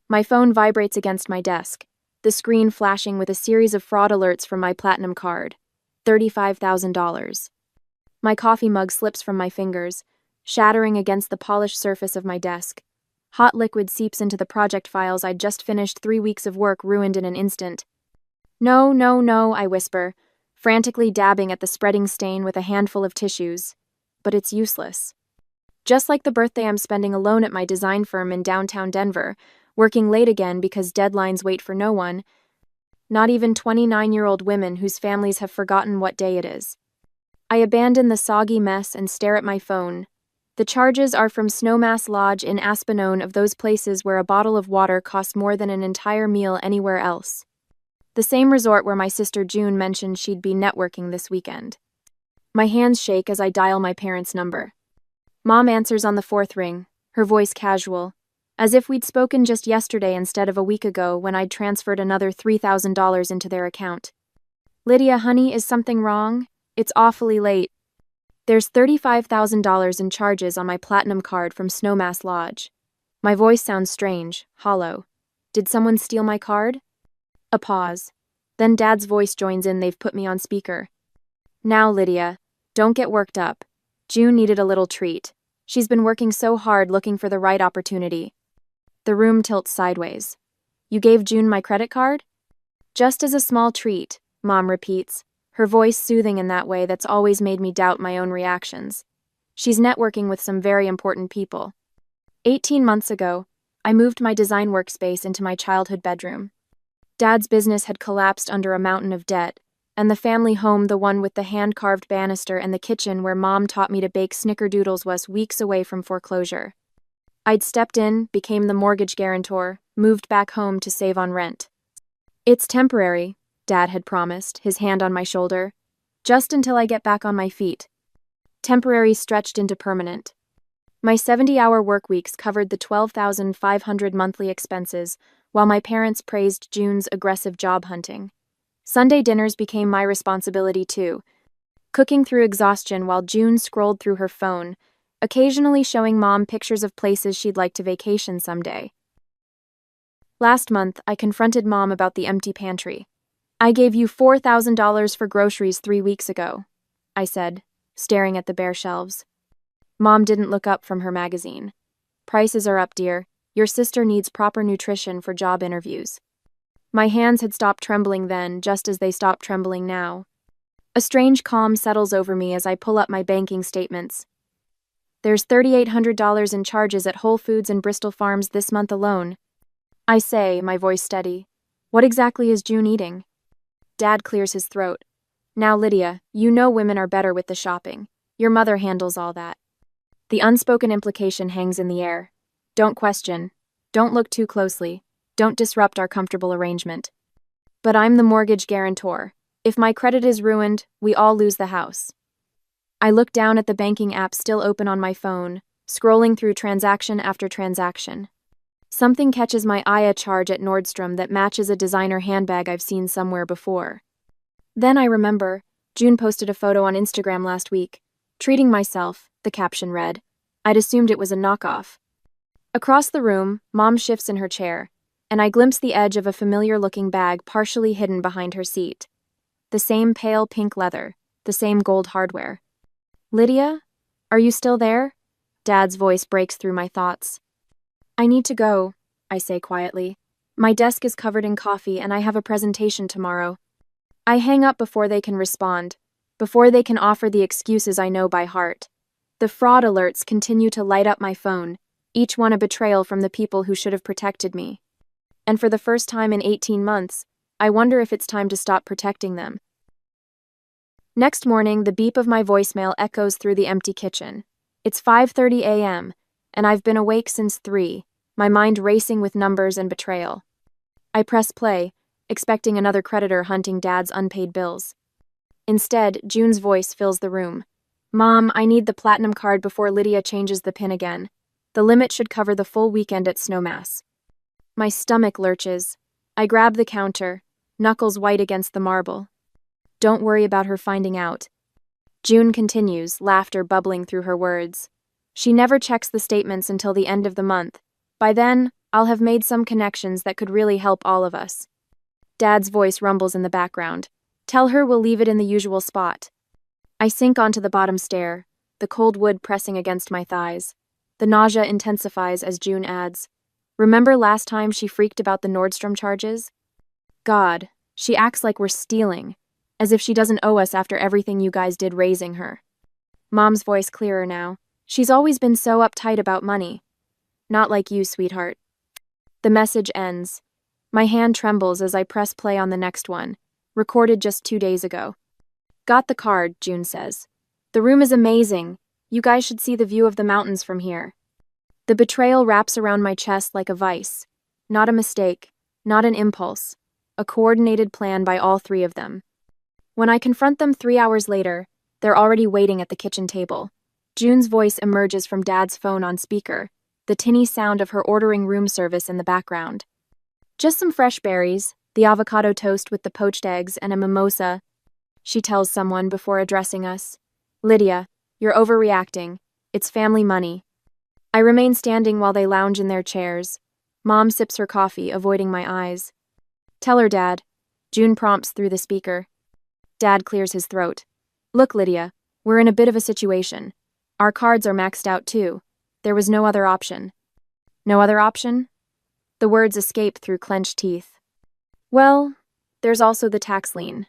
My phone vibrates against my desk, the screen flashing with a series of fraud alerts from my platinum card. $35,000. My coffee mug slips from my fingers, shattering against the polished surface of my desk. Hot liquid seeps into the project files I'd just finished, 3 weeks of work ruined in an instant. No, no, no, I whisper, frantically dabbing at the spreading stain with a handful of tissues. But it's useless. Just like the birthday I'm spending alone at my design firm in downtown Denver, working late again because deadlines wait for no one, not even 29-year-old women whose families have forgotten what day it is. I abandon the soggy mess and stare at my phone. The charges are from Snowmass Lodge in Aspen, of those places where a bottle of water costs more than an entire meal anywhere else. The same resort where my sister June mentioned she'd be networking this weekend. My hands shake as I dial my parents' number. Mom answers on the 4th ring, her voice casual, as if we'd spoken just yesterday instead of a week ago when I'd transferred another $3,000 into their account. Lydia, honey, is something wrong? It's awfully late. There's $35,000 in charges on my platinum card from Snowmass Lodge. My voice sounds strange, hollow. Did someone steal my card? A pause. Then Dad's voice joins in. They've put me on speaker. Now, Lydia, don't get worked up. June needed a little treat. She's been working so hard looking for the right opportunity. The room tilts sideways. You gave June my credit card? Just as a small treat, Mom repeats, her voice soothing in that way that's always made me doubt my own reactions. She's networking with some very important people. 18 months ago, I moved my design workspace into my childhood bedroom. Dad's business had collapsed under a mountain of debt, and the family home, the one with the hand-carved banister and the kitchen where Mom taught me to bake snickerdoodles, was weeks away from foreclosure. I'd stepped in, became the mortgage guarantor, moved back home to save on rent. It's temporary, Dad had promised, his hand on my shoulder, just until I get back on my feet. Temporary stretched into permanent. My 70-hour work weeks covered the $12,500 monthly expenses, while my parents praised June's aggressive job hunting. Sunday dinners became my responsibility too, cooking through exhaustion while June scrolled through her phone, occasionally showing Mom pictures of places she'd like to vacation someday. Last month, I confronted Mom about the empty pantry. I gave you $4,000 for groceries 3 weeks ago, I said, staring at the bare shelves. Mom didn't look up from her magazine. Prices are up, dear. Your sister needs proper nutrition for job interviews. My hands had stopped trembling then, just as they stopped trembling now. A strange calm settles over me as I pull up my banking statements. There's $3,800 in charges at Whole Foods and Bristol Farms this month alone. I say, my voice steady. What exactly is June eating? Dad clears his throat. Now, Lydia, you know women are better with the shopping. Your mother handles all that. The unspoken implication hangs in the air. Don't question. Don't look too closely. Don't disrupt our comfortable arrangement. But I'm the mortgage guarantor. If my credit is ruined, we all lose the house. I look down at the banking app still open on my phone, scrolling through transaction after transaction. Something catches my eye, a charge at Nordstrom that matches a designer handbag I've seen somewhere before. Then I remember, June posted a photo on Instagram last week. Treating myself, the caption read. I'd assumed it was a knockoff. Across the room, Mom shifts in her chair, and I glimpse the edge of a familiar-looking bag partially hidden behind her seat. The same pale pink leather, the same gold hardware. Lydia? Are you still there? Dad's voice breaks through my thoughts. I need to go, I say quietly. My desk is covered in coffee and I have a presentation tomorrow. I hang up before they can respond, before they can offer the excuses I know by heart. The fraud alerts continue to light up my phone, each one a betrayal from the people who should have protected me. And for the first time in 18 months, I wonder if it's time to stop protecting them. Next morning, the beep of my voicemail echoes through the empty kitchen. It's 5:30 a.m., and I've been awake since 3, my mind racing with numbers and betrayal. I press play, expecting another creditor hunting Dad's unpaid bills. Instead, June's voice fills the room. Mom, I need the platinum card before Lydia changes the PIN again. The limit should cover the full weekend at Snowmass. My stomach lurches. I grab the counter, knuckles white against the marble. Don't worry about her finding out. June continues, laughter bubbling through her words. She never checks the statements until the end of the month. By then, I'll have made some connections that could really help all of us. Dad's voice rumbles in the background. Tell her we'll leave it in the usual spot. I sink onto the bottom stair, the cold wood pressing against my thighs. The nausea intensifies as June adds, remember last time she freaked about the Nordstrom charges? God, she acts like we're stealing, as if she doesn't owe us after everything you guys did raising her. Mom's voice clearer now. She's always been so uptight about money. Not like you, sweetheart. The message ends. My hand trembles as I press play on the next one, recorded just 2 days ago. Got the card, June says. The room is amazing. You guys should see the view of the mountains from here. The betrayal wraps around my chest like a vice. Not a mistake, not an impulse. A coordinated plan by all three of them. When I confront them 3 hours later, they're already waiting at the kitchen table. June's voice emerges from Dad's phone on speaker, the tinny sound of her ordering room service in the background. Just some fresh berries, the avocado toast with the poached eggs, and a mimosa, she tells someone before addressing us. Lydia, you're overreacting. It's family money. I remain standing while they lounge in their chairs. Mom sips her coffee, avoiding my eyes. Tell her, Dad. June prompts through the speaker. Dad clears his throat. Look, Lydia, we're in a bit of a situation. Our cards are maxed out too. There was no other option. No other option? The words escape through clenched teeth. Well, there's also the tax lien.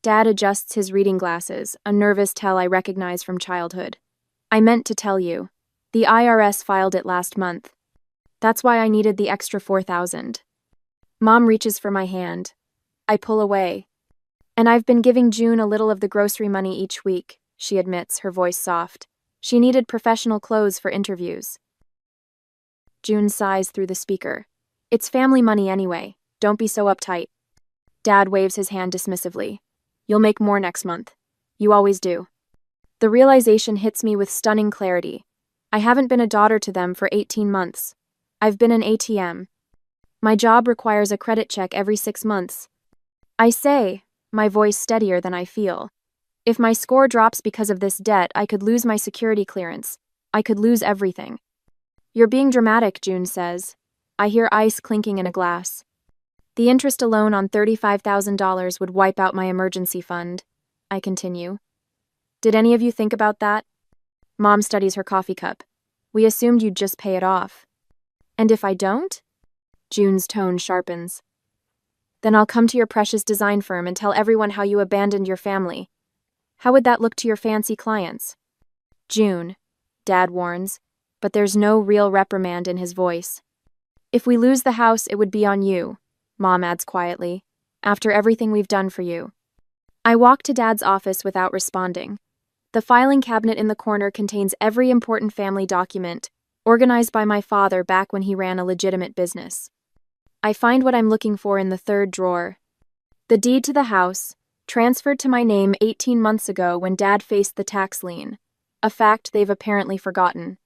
Dad adjusts his reading glasses, a nervous tell I recognize from childhood. I meant to tell you. The IRS filed it last month. That's why I needed the extra $4,000. Mom reaches for my hand. I pull away. And I've been giving June a little of the grocery money each week, she admits, her voice soft. She needed professional clothes for interviews. June sighs through the speaker. It's family money anyway. Don't be so uptight. Dad waves his hand dismissively. You'll make more next month. You always do. The realization hits me with stunning clarity. I haven't been a daughter to them for 18 months. I've been an ATM. My job requires a credit check every 6 months. I say, my voice steadier than I feel. If my score drops because of this debt, I could lose my security clearance. I could lose everything. You're being dramatic, June says. I hear ice clinking in a glass. The interest alone on $35,000 would wipe out my emergency fund. I continue. Did any of you think about that? Mom studies her coffee cup. We assumed you'd just pay it off. And if I don't? June's tone sharpens. Then I'll come to your precious design firm and tell everyone how you abandoned your family. How would that look to your fancy clients? June, Dad warns, but there's no real reprimand in his voice. If we lose the house, it would be on you, Mom adds quietly, after everything we've done for you. I walk to Dad's office without responding. The filing cabinet in the corner contains every important family document, organized by my father back when he ran a legitimate business. I find what I'm looking for in the third drawer. The deed to the house, transferred to my name 18 months ago when Dad faced the tax lien, a fact they've apparently forgotten.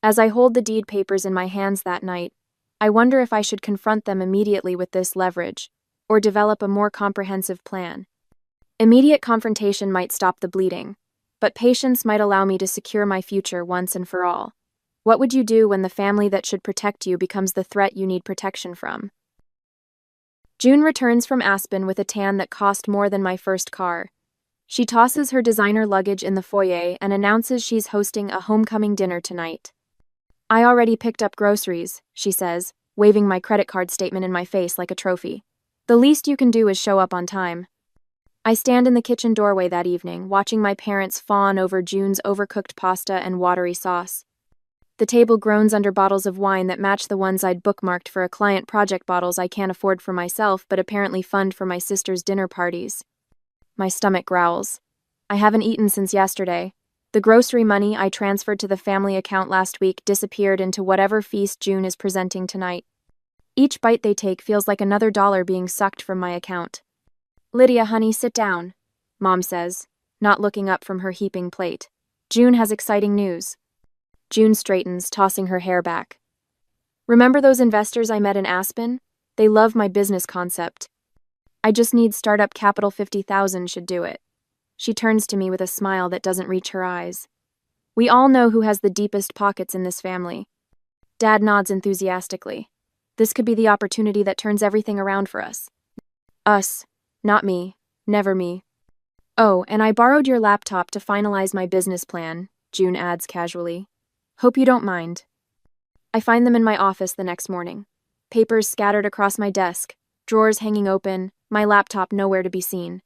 As I hold the deed papers in my hands that night, I wonder if I should confront them immediately with this leverage, or develop a more comprehensive plan. Immediate confrontation might stop the bleeding, but patience might allow me to secure my future once and for all. What would you do when the family that should protect you becomes the threat you need protection from? June returns from Aspen with a tan that cost more than my first car. She tosses her designer luggage in the foyer and announces she's hosting a homecoming dinner tonight. I already picked up groceries, she says, waving my credit card statement in my face like a trophy. The least you can do is show up on time. I stand in the kitchen doorway that evening, watching my parents fawn over June's overcooked pasta and watery sauce. The table groans under bottles of wine that match the ones I'd bookmarked for a client project, bottles I can't afford for myself but apparently fund for my sister's dinner parties. My stomach growls. I haven't eaten since yesterday. The grocery money I transferred to the family account last week disappeared into whatever feast June is presenting tonight. Each bite they take feels like another dollar being sucked from my account. Lydia, honey, sit down, Mom says, not looking up from her heaping plate. June has exciting news. June straightens, tossing her hair back. Remember those investors I met in Aspen? They love my business concept. I just need startup capital. 50,000 should do it. She turns to me with a smile that doesn't reach her eyes. We all know who has the deepest pockets in this family. Dad nods enthusiastically. This could be the opportunity that turns everything around for us. Us. Not me. Never me. Oh, and I borrowed your laptop to finalize my business plan, June adds casually. Hope you don't mind. I find them in my office the next morning. Papers scattered across my desk, drawers hanging open, my laptop nowhere to be seen.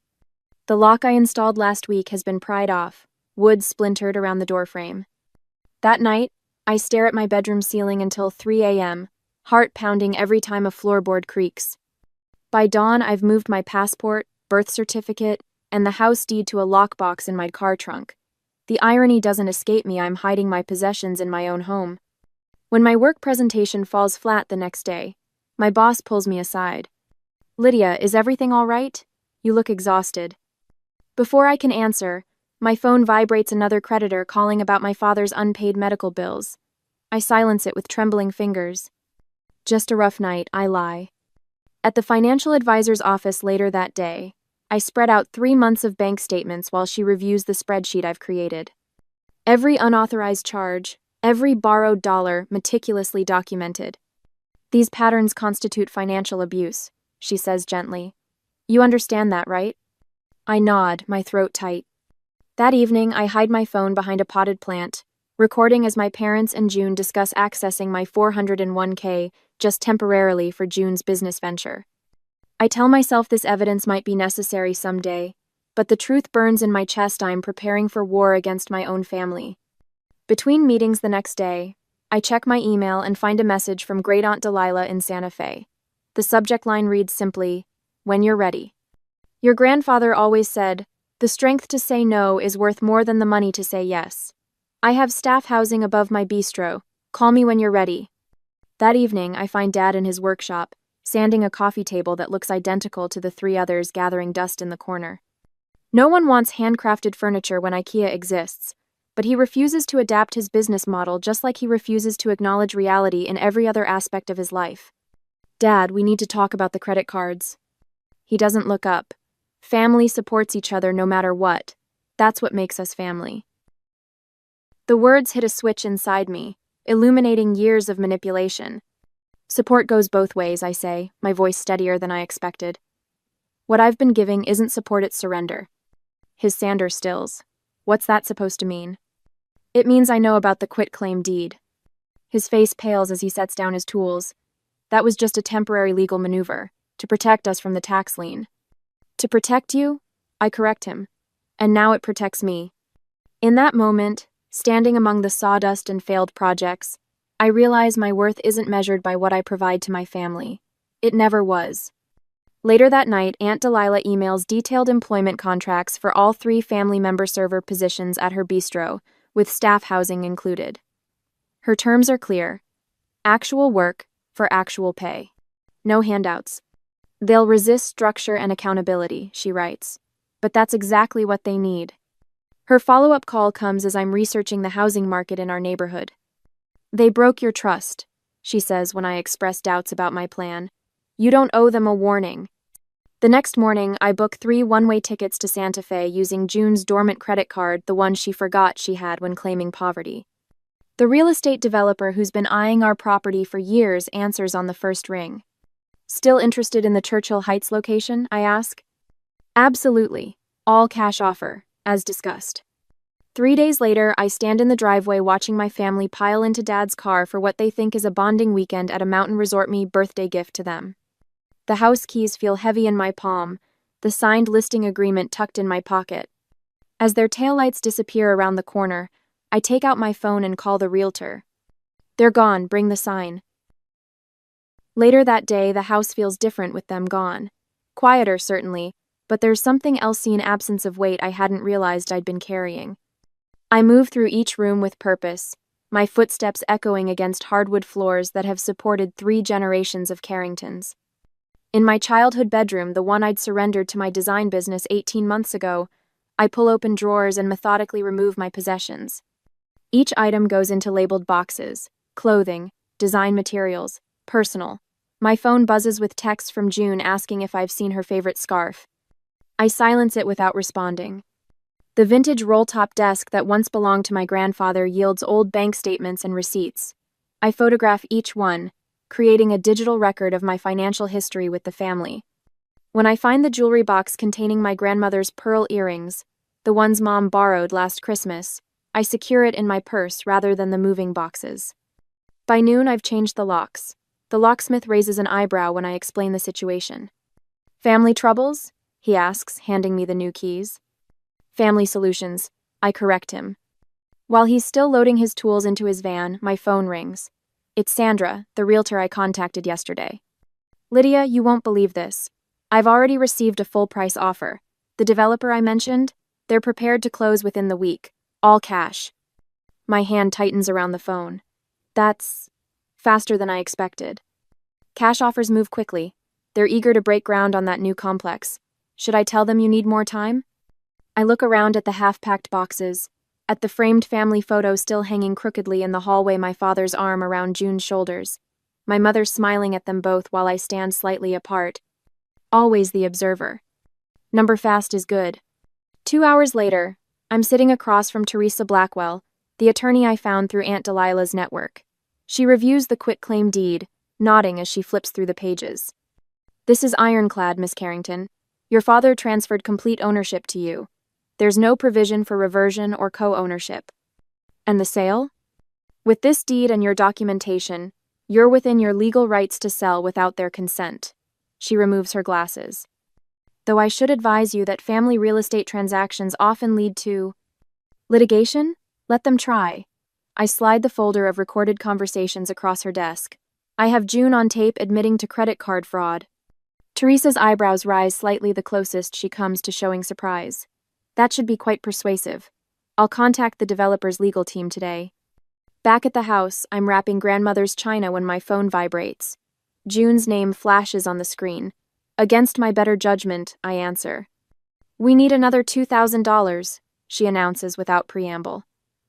The lock I installed last week has been pried off, wood splintered around the doorframe. That night, I stare at my bedroom ceiling until 3 a.m., heart pounding every time a floorboard creaks. By dawn, I've moved my passport, birth certificate, and the house deed to a lockbox in my car trunk. The irony doesn't escape me. I'm hiding my possessions in my own home. When my work presentation falls flat the next day, my boss pulls me aside. Lydia, is everything all right? You look exhausted. Before I can answer, my phone vibrates another creditor calling about my father's unpaid medical bills. I silence it with trembling fingers. Just a rough night, I lie. At the financial advisor's office later that day, I spread out 3 months of bank statements while she reviews the spreadsheet I've created. Every unauthorized charge, every borrowed dollar meticulously documented. These patterns constitute financial abuse, she says gently. You understand that, right? I nod, my throat tight. That evening, I hide my phone behind a potted plant, recording as my parents and June discuss accessing my 401k just temporarily for June's business venture. I tell myself this evidence might be necessary someday, but the truth burns in my chest. I'm preparing for war against my own family. Between meetings the next day, I check my email and find a message from Great Aunt Delilah in Santa Fe. The subject line reads simply, "When you're ready." Your grandfather always said, "The strength to say no is worth more than the money to say yes." I have staff housing above my bistro. Call me when you're ready. That evening, I find Dad in his workshop, sanding a coffee table that looks identical to the 3 others gathering dust in the corner. No one wants handcrafted furniture when IKEA exists, but he refuses to adapt his business model just like he refuses to acknowledge reality in every other aspect of his life. Dad, we need to talk about the credit cards. He doesn't look up. Family supports each other no matter what. That's what makes us family. The words hit a switch inside me, illuminating years of manipulation. Support goes both ways, I say, my voice steadier than I expected. What I've been giving isn't support, it's surrender. His sander stills. What's that supposed to mean? It means I know about the quitclaim deed. His face pales as he sets down his tools. That was just a temporary legal maneuver, to protect us from the tax lien. To protect you? I correct him. And now it protects me. In that moment, standing among the sawdust and failed projects, I realize my worth isn't measured by what I provide to my family. It never was. Later that night, Aunt Delilah emails detailed employment contracts for all 3 family member server positions at her bistro, with staff housing included. Her terms are clear. Actual work for actual pay. No handouts. They'll resist structure and accountability, she writes. But that's exactly what they need. Her follow-up call comes as I'm researching the housing market in our neighborhood. They broke your trust, she says when I express doubts about my plan. You don't owe them a warning. The next morning, I book 3 one-way tickets to Santa Fe using June's dormant credit card, the one she forgot she had when claiming poverty. The real estate developer who's been eyeing our property for years answers on the first ring. Still interested in the Churchill Heights location, I ask? Absolutely. All cash offer, as discussed. 3 days later, I stand in the driveway watching my family pile into Dad's car for what they think is a bonding weekend at a mountain resort, me birthday gift to them. The house keys feel heavy in my palm, the signed listing agreement tucked in my pocket. As their taillights disappear around the corner, I take out my phone and call the realtor. They're gone, bring the sign. Later that day, the house feels different with them gone. Quieter, certainly, but there's something else, an absence of weight I hadn't realized I'd been carrying. I move through each room with purpose, my footsteps echoing against hardwood floors that have supported 3 generations of Carringtons. In my childhood bedroom, the one I'd surrendered to my design business 18 months ago, I pull open drawers and methodically remove my possessions. Each item goes into labeled boxes: clothing, design materials, personal. My phone buzzes with texts from June asking if I've seen her favorite scarf. I silence it without responding. The vintage roll-top desk that once belonged to my grandfather yields old bank statements and receipts. I photograph each one, creating a digital record of my financial history with the family. When I find the jewelry box containing my grandmother's pearl earrings, the ones Mom borrowed last Christmas, I secure it in my purse rather than the moving boxes. By noon, I've changed the locks. The locksmith raises an eyebrow when I explain the situation. Family troubles? He asks, handing me the new keys. Family solutions, I correct him. While he's still loading his tools into his van, my phone rings. It's Sandra, the realtor I contacted yesterday. Lydia, you won't believe this. I've already received a full-price offer. The developer I mentioned, they're prepared to close within the week, all cash. My hand tightens around the phone. That's faster than I expected. Cash offers move quickly. They're eager to break ground on that new complex. Should I tell them you need more time? I look around at the half-packed boxes, at the framed family photo still hanging crookedly in the hallway, my father's arm around June's shoulders, my mother smiling at them both while I stand slightly apart. Always the observer. Number fast is good. 2 hours later, I'm sitting across from Teresa Blackwell, the attorney I found through Aunt Delilah's network. She reviews the quitclaim deed, nodding as she flips through the pages. This is ironclad, Miss Carrington. Your father transferred complete ownership to you. There's no provision for reversion or co-ownership. And the sale? With this deed and your documentation, you're within your legal rights to sell without their consent. She removes her glasses. Though I should advise you that family real estate transactions often lead to litigation? Let them try. I slide the folder of recorded conversations across her desk. I have June on tape admitting to credit card fraud. Teresa's eyebrows rise slightly the closest she comes to showing surprise. That should be quite persuasive. I'll contact the developer's legal team today. Back at the house, I'm wrapping grandmother's china when my phone vibrates. June's name flashes on the screen. Against my better judgment, I answer. We need another $2,000, she announces without preamble.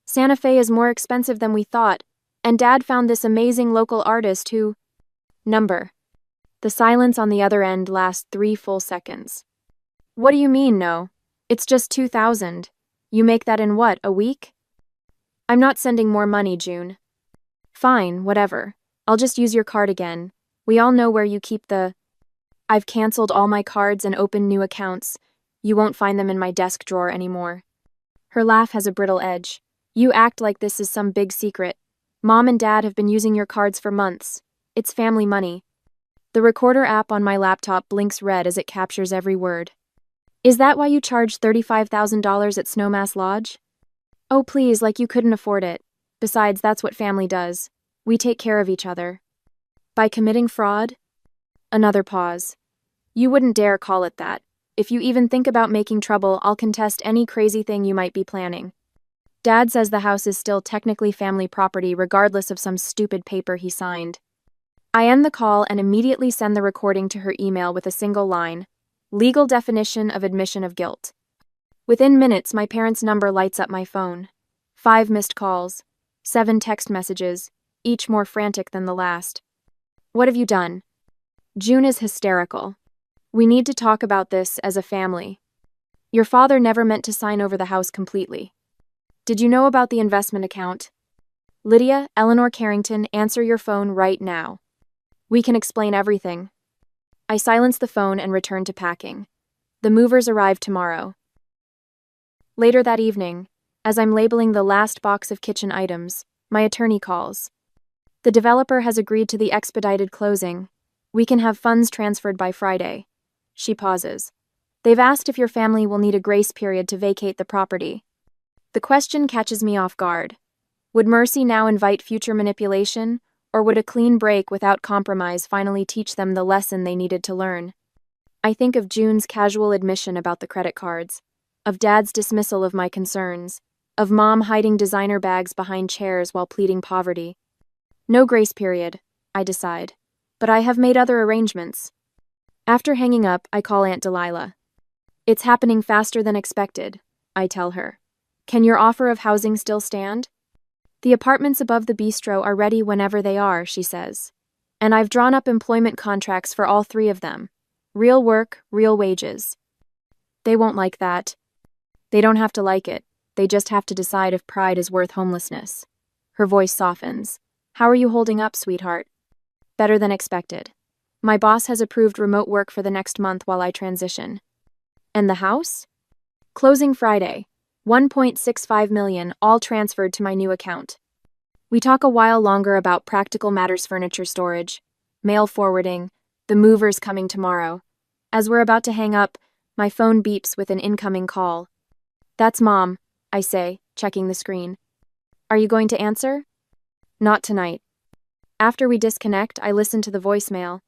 Santa Fe is more expensive than we thought, and Dad found this amazing local artist who… Number. The silence on the other end lasts 3 full seconds. What do you mean, no? It's just 2,000. You make that in what, a week? I'm not sending more money, June. Fine, whatever. I'll just use your card again. We all know where you keep the… I've canceled all my cards and opened new accounts. You won't find them in my desk drawer anymore. Her laugh has a brittle edge. You act like this is some big secret. Mom and Dad have been using your cards for months. It's family money. The recorder app on my laptop blinks red as it captures every word. Is that why you charged $35,000 at Snowmass Lodge? Oh, please, like you couldn't afford it. Besides, that's what family does. We take care of each other. By committing fraud? Another pause. You wouldn't dare call it that. If you even think about making trouble, I'll contest any crazy thing you might be planning. Dad says the house is still technically family property regardless of some stupid paper he signed. I end the call and immediately send the recording to her email with a single line. Legal definition of admission of guilt. Within minutes, my parents' number lights up my phone. 5 missed calls. 7 text messages, each more frantic than the last. What have you done? June is hysterical. We need to talk about this as a family. Your father never meant to sign over the house completely. Did you know about the investment account? Lydia, Eleanor Carrington, answer your phone right now. We can explain everything. I silence the phone and return to packing. The movers arrive tomorrow. Later that evening, as I'm labeling the last box of kitchen items, my attorney calls. The developer has agreed to the expedited closing. We can have funds transferred by Friday. She pauses. They've asked if your family will need a grace period to vacate the property. The question catches me off guard. Would mercy now invite future manipulation, or would a clean break without compromise finally teach them the lesson they needed to learn? I think of June's casual admission about the credit cards, of Dad's dismissal of my concerns, of Mom hiding designer bags behind chairs while pleading poverty. No grace period, I decide, but I have made other arrangements. After hanging up, I call Aunt Delilah. It's happening faster than expected, I tell her. Can your offer of housing still stand? The apartments above the bistro are ready whenever they are, she says. And I've drawn up employment contracts for all 3 of them. Real work, real wages. They won't like that. They don't have to like it. They just have to decide if pride is worth homelessness. Her voice softens. How are you holding up, sweetheart? Better than expected. My boss has approved remote work for the next month while I transition. And the house? Closing Friday. 1.65 million, all transferred to my new account. We talk a while longer about practical matters, furniture storage, mail forwarding, the movers coming tomorrow. As we're about to hang up, my phone beeps with an incoming call. That's Mom, I say, checking the screen. Are you going to answer? Not tonight. After we disconnect, I listen to the voicemail.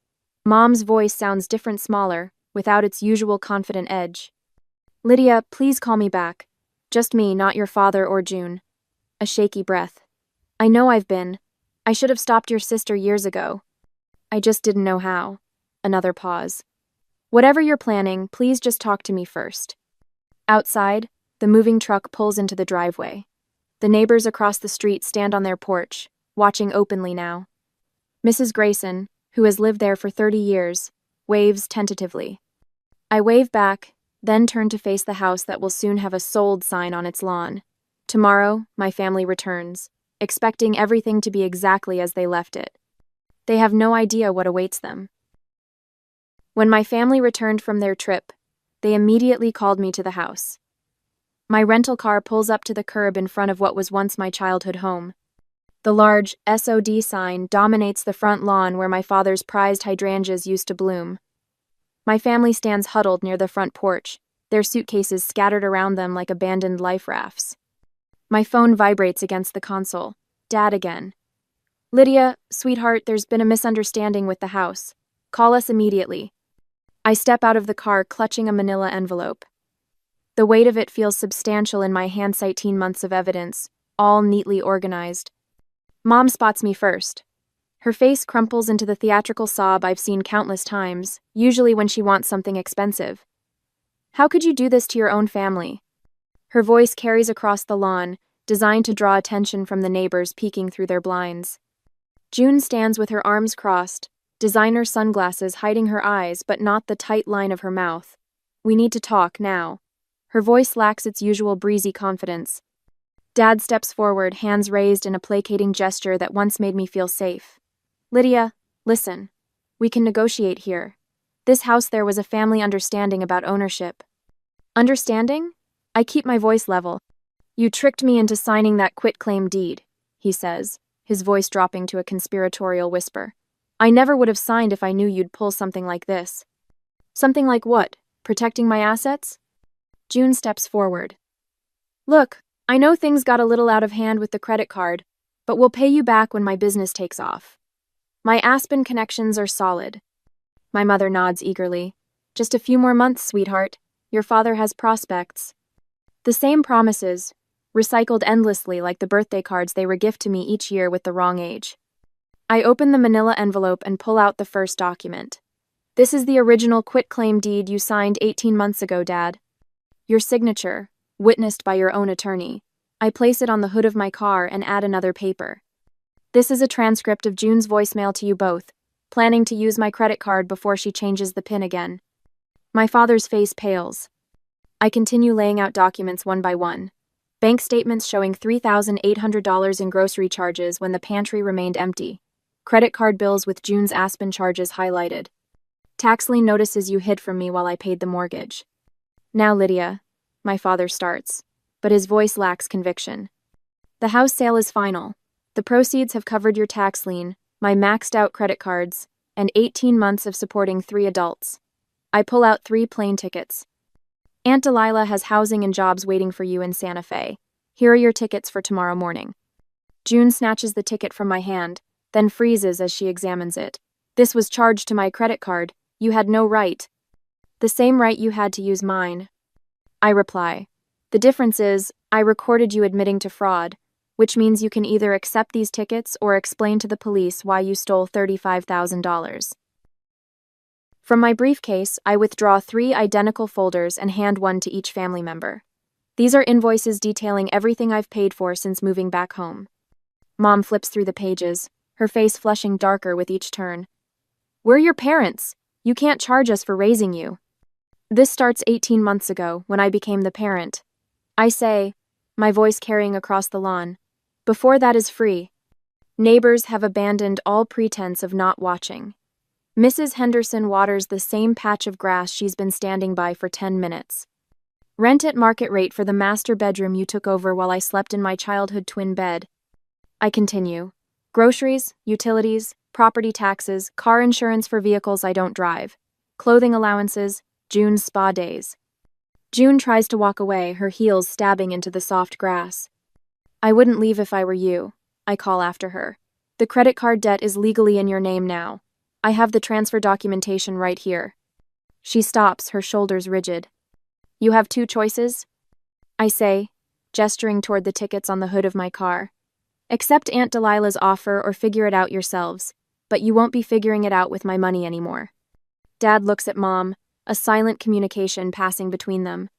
Mom's voice sounds different, smaller, without its usual confident edge. Lydia, please call me back. Just me, not your father or June. A shaky breath. I know I've been. I should have stopped your sister years ago. I just didn't know how. Another pause. Whatever you're planning, please just talk to me first. Outside, the moving truck pulls into the driveway. The neighbors across the street stand on their porch, watching openly now. Mrs. Grayson, who has lived there for 30 years, waves tentatively. I wave back, then turn to face the house that will soon have a sold sign on its lawn. Tomorrow, my family returns, expecting everything to be exactly as they left it. They have no idea what awaits them. When my family returned from their trip, they immediately called me to the house. My rental car pulls up to the curb in front of what was once my childhood home. The large SOD sign dominates the front lawn where my father's prized hydrangeas used to bloom. My family stands huddled near the front porch, their suitcases scattered around them like abandoned life rafts. My phone vibrates against the console. Dad again. Lydia, sweetheart, there's been a misunderstanding with the house. Call us immediately. I step out of the car clutching a manila envelope. The weight of it feels substantial in my hands. 18 months of evidence, all neatly organized. Mom spots me first. Her face crumples into the theatrical sob I've seen countless times, usually when she wants something expensive. How could you do this to your own family? Her voice carries across the lawn, designed to draw attention from the neighbors peeking through their blinds. June stands with her arms crossed, designer sunglasses hiding her eyes but not the tight line of her mouth. We need to talk now. Her voice lacks its usual breezy confidence. Dad steps forward, hands raised in a placating gesture that once made me feel safe. Lydia, listen. We can negotiate here. This house, there was a family understanding about ownership. Understanding? I keep my voice level. You tricked me into signing that quitclaim deed, he says, his voice dropping to a conspiratorial whisper. I never would have signed if I knew you'd pull something like this. Something like what? Protecting my assets? June steps forward. Look, I know things got a little out of hand with the credit card, but we'll pay you back when my business takes off. My Aspen connections are solid. My mother nods eagerly. Just a few more months, sweetheart. Your father has prospects. The same promises, recycled endlessly like the birthday cards they regift to me each year with the wrong age. I open the manila envelope and pull out the first document. This is the original quitclaim deed you signed 18 months ago, Dad. Your signature, witnessed by your own attorney. I place it on the hood of my car and add another paper. This is a transcript of June's voicemail to you both, planning to use my credit card before she changes the PIN again. My father's face pales. I continue laying out documents one by one. Bank statements showing $3,800 in grocery charges when the pantry remained empty. Credit card bills with June's Aspen charges highlighted. Tax lien notices you hid from me while I paid the mortgage. Now, Lydia, my father starts, but his voice lacks conviction. The house sale is final. The proceeds have covered your tax lien, my maxed out credit cards, and 18 months of supporting 3 adults. I pull out 3 plane tickets. Aunt Delilah has housing and jobs waiting for you in Santa Fe. Here are your tickets for tomorrow morning. June snatches the ticket from my hand, then freezes as she examines it. This was charged to my credit card. You had no right. The same right you had to use mine. I reply. The difference is, I recorded you admitting to fraud, which means you can either accept these tickets or explain to the police why you stole $35,000. From my briefcase, I withdraw 3 identical folders and hand one to each family member. These are invoices detailing everything I've paid for since moving back home. Mom flips through the pages, her face flushing darker with each turn. We're your parents. You can't charge us for raising you. This starts 18 months ago, when I became the parent. I say, my voice carrying across the lawn. Before that is free. Neighbors have abandoned all pretense of not watching. Mrs. Henderson waters the same patch of grass she's been standing by for 10 minutes. Rent at market rate for the master bedroom you took over while I slept in my childhood twin bed. I continue. Groceries, utilities, property taxes, car insurance for vehicles I don't drive, clothing allowances, June's spa days. June tries to walk away, her heels stabbing into the soft grass. I wouldn't leave if I were you, I call after her. The credit card debt is legally in your name now. I have the transfer documentation right here. She stops, her shoulders rigid. You have two choices? I say, gesturing toward the tickets on the hood of my car. Accept Aunt Delilah's offer or figure it out yourselves, but you won't be figuring it out with my money anymore. Dad looks at Mom, a silent communication passing between them.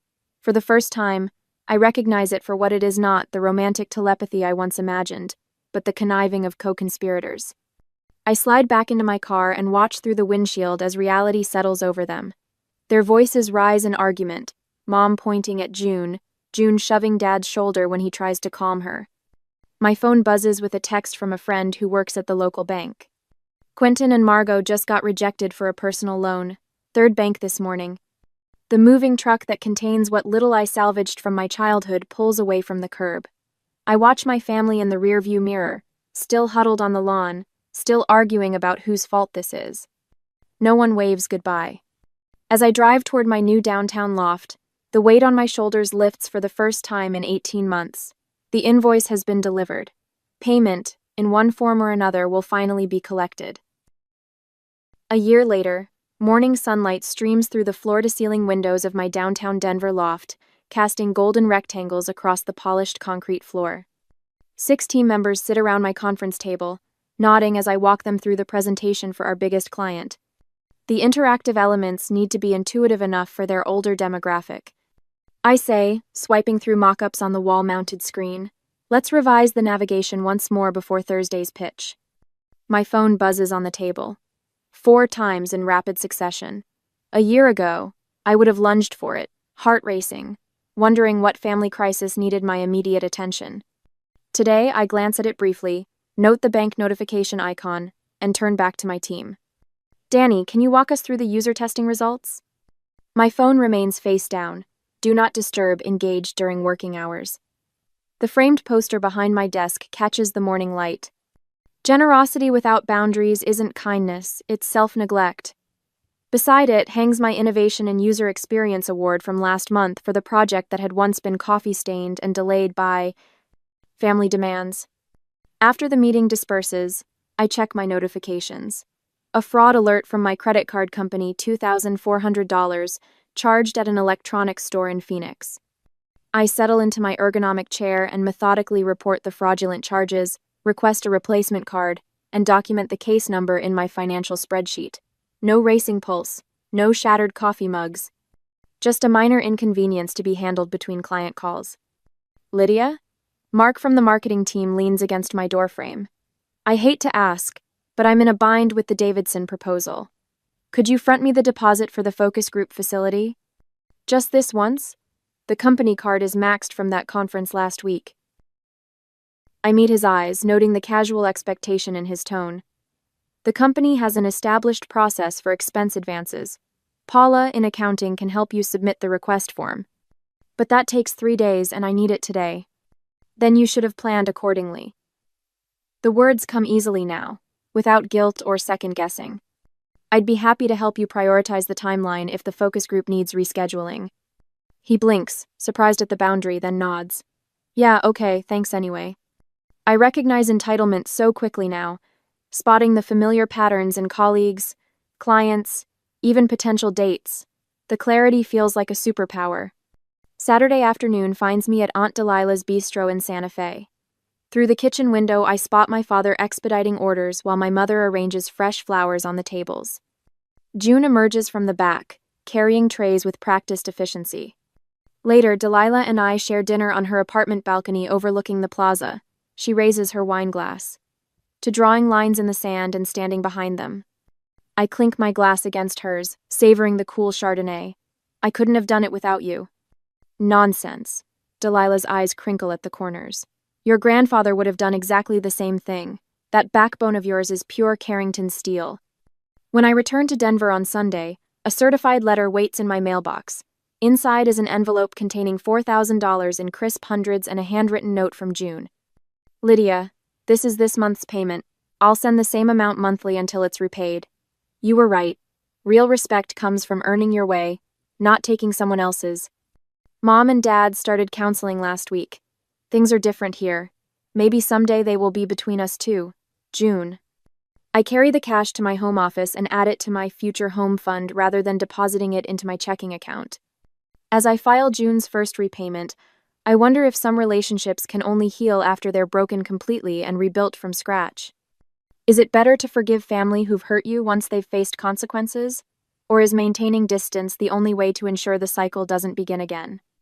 For the first time, I recognize it for what it is, not the romantic telepathy I once imagined, but the conniving of co-conspirators. I slide back into my car and watch through the windshield as reality settles over them. Their voices rise in argument, Mom pointing at June shoving Dad's shoulder when he tries to calm her. My phone buzzes with a text from a friend who works at the local bank. Quentin and Margot just got rejected for a personal loan. Third bank this morning. The moving truck that contains what little I salvaged from my childhood pulls away from the curb. I watch my family in the rearview mirror, still huddled on the lawn, still arguing about whose fault this is. No one waves goodbye. As I drive toward my new downtown loft, the weight on my shoulders lifts for the first time in 18 months. The invoice has been delivered. Payment, in one form or another, will finally be collected. A year later, morning sunlight streams through the floor-to-ceiling windows of my downtown Denver loft, casting golden rectangles across the polished concrete floor. 6 team members sit around my conference table, nodding as I walk them through the presentation for our biggest client. The interactive elements need to be intuitive enough for their older demographic. I say, swiping through mock-ups on the wall-mounted screen, let's revise the navigation once more before Thursday's pitch. My phone buzzes on the table. 4 times in rapid succession. A year ago, I would have lunged for it, heart racing, wondering what family crisis needed my immediate attention. Today, I glance at it briefly, note the bank notification icon, and turn back to my team. Danny, can you walk us through the user testing results? My phone remains face down. Do not disturb engaged during working hours. The framed poster behind my desk catches the morning light. Generosity without boundaries isn't kindness, it's self-neglect. Beside it hangs my Innovation and User Experience Award from last month for the project that had once been coffee-stained and delayed by family demands. After the meeting disperses, I check my notifications. A fraud alert from my credit card company, $2,400, charged at an electronics store in Phoenix. I settle into my ergonomic chair and methodically report the fraudulent charges, request a replacement card, and document the case number in my financial spreadsheet. No racing pulse, no shattered coffee mugs. Just a minor inconvenience to be handled between client calls. Lydia? Mark from the marketing team leans against my doorframe. I hate to ask, but I'm in a bind with the Davidson proposal. Could you front me the deposit for the focus group facility? Just this once? The company card is maxed from that conference last week. I meet his eyes, noting the casual expectation in his tone. The company has an established process for expense advances. Paula in accounting can help you submit the request form. But that takes 3 days and I need it today. Then you should have planned accordingly. The words come easily now, without guilt or second guessing. I'd be happy to help you prioritize the timeline if the focus group needs rescheduling. He blinks, surprised at the boundary, then nods. Yeah, okay, thanks anyway. I recognize entitlement so quickly now, spotting the familiar patterns in colleagues, clients, even potential dates. The clarity feels like a superpower. Saturday afternoon finds me at Aunt Delilah's Bistro in Santa Fe. Through the kitchen window, I spot my father expediting orders while my mother arranges fresh flowers on the tables. June emerges from the back, carrying trays with practiced efficiency. Later, Delilah and I share dinner on her apartment balcony overlooking the plaza. She raises her wine glass to drawing lines in the sand and standing behind them. I clink my glass against hers, savoring the cool Chardonnay. I couldn't have done it without you. Nonsense. Delilah's eyes crinkle at the corners. Your grandfather would have done exactly the same thing. That backbone of yours is pure Carrington steel. When I return to Denver on Sunday, a certified letter waits in my mailbox. Inside is an envelope containing $4,000 in crisp hundreds and a handwritten note from June. Lydia, this is this month's payment. I'll send the same amount monthly until it's repaid. You were right. Real respect comes from earning your way, not taking someone else's. Mom and Dad started counseling last week. Things are different here. Maybe someday they will be between us too. June. I carry the cash to my home office and add it to my future home fund rather than depositing it into my checking account. As I file June's first repayment, I wonder if some relationships can only heal after they're broken completely and rebuilt from scratch. Is it better to forgive family who've hurt you once they've faced consequences? Or is maintaining distance the only way to ensure the cycle doesn't begin again?